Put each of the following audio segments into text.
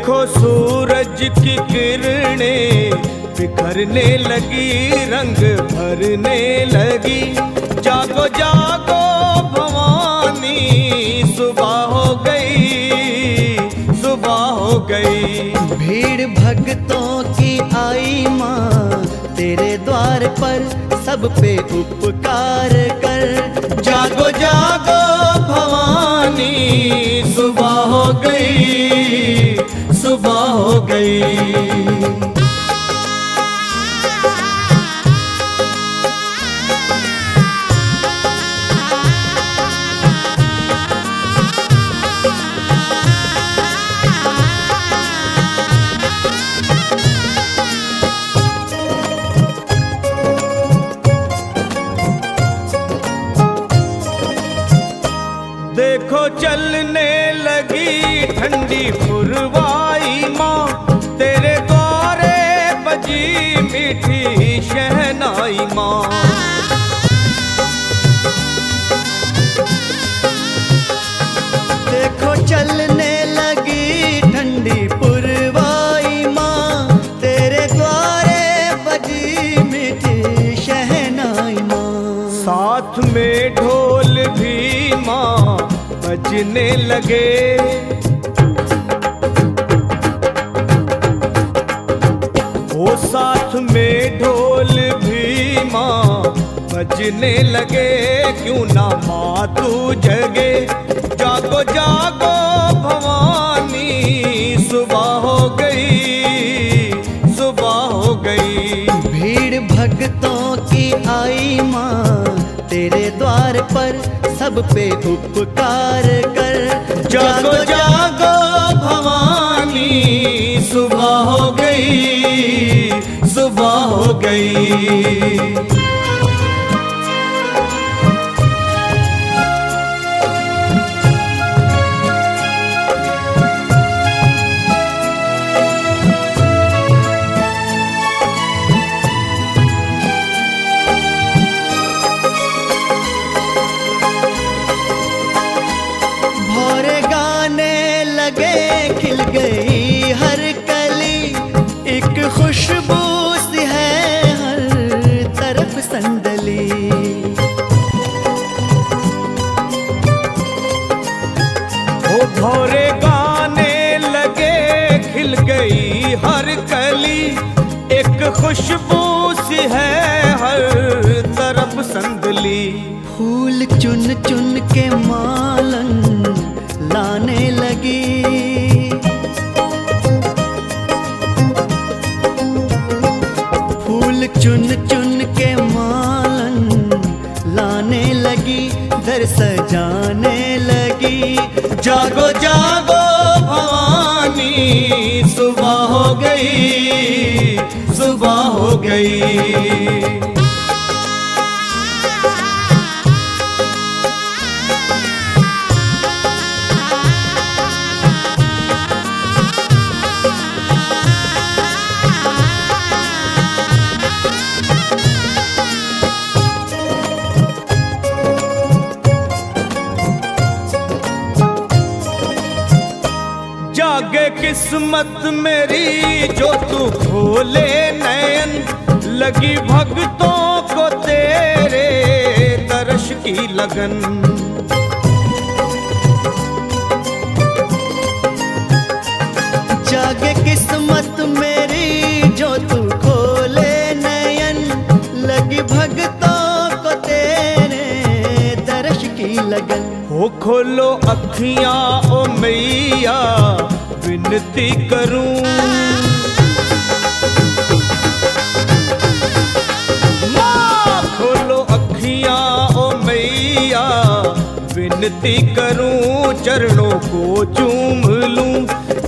देखो सूरज की किरणें बिखरने लगी, रंग भरने लगी। जागो जागो भवानी, सुबह हो गई, सुबह हो गई। भीड़ भक्तों की आई माँ तेरे द्वार पर, सब पे उपकार कर। जागो जागो भवानी, सुबह हो गई, सुबह हो गई। देखो चलने लगी ठंडी पुरवाई माँ, तेरे द्वारे बजी मीठी शहनाई माँ। देखो चलने लगी ठंडी पुरवाई माँ, तेरे द्वारे बजी मीठी शहनाई माँ। साथ में ढोल भी माँ बजने लगे, ओ साथ में ढोल भी माँ बजने लगे। क्यों ना माँ तू जगे, जागो जागो भवानी, सुबह हो गई, सुबह हो गई। भीड़ भक्तों की आई माँ तेरे द्वार पर, सब पे उपकार कर। जागो जागो भवानी, सुबह हो गई, सुबह हो गई। खिल गई हर कली, एक खुशबू सी है हर तरफ संदली। ओ भोरे गाने लगे, खिल गई हर कली, एक खुशबू सी है हर तरफ संदली। फूल चुन चुन के मालन लाने लगी, फूल चुन चुन के मालन लाने लगी, दर सजाने लगी। जागो जागो भवानी, सुबह हो गई, सुबह हो गई। जागे किस्मत मेरी जो तू खोले नयन, लगी भक्तों को तेरे दर्श की लगन। जागे किस्मत मेरी जो तू खोले नयन, लगी भक्तों को तेरे दर्श की लगन। हो खोलो अखियां ओ मैया, विनती करूं, माँ खोलो अखियां ओ मैया, विनती करूं, चरणों को चूम लूं।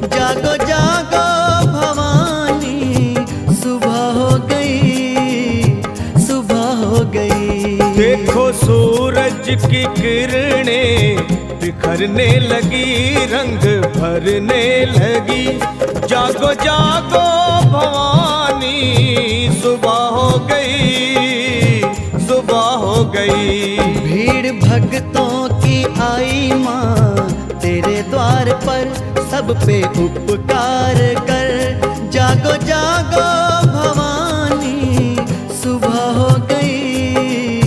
जागो जागो भवानी, सुबह हो गई, सुबह हो गई। देखो सूरज की किरणें बिखरने लगी, रंग भरने लगी। जागो जागो भवानी, सुबह हो गई, सुबह हो गई। भीड़ भक्तों की आई माँ तेरे द्वार पर सब पे उपकार कर। जागो जागो भवानी, सुबह हो गई,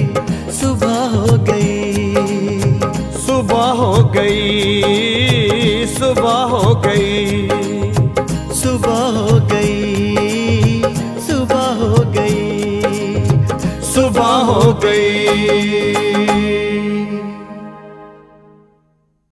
सुबह हो गई, सुबह हो गई, सुबह हो गई, सुबह हो गई, सुबह हो गई, सुबह हो गई।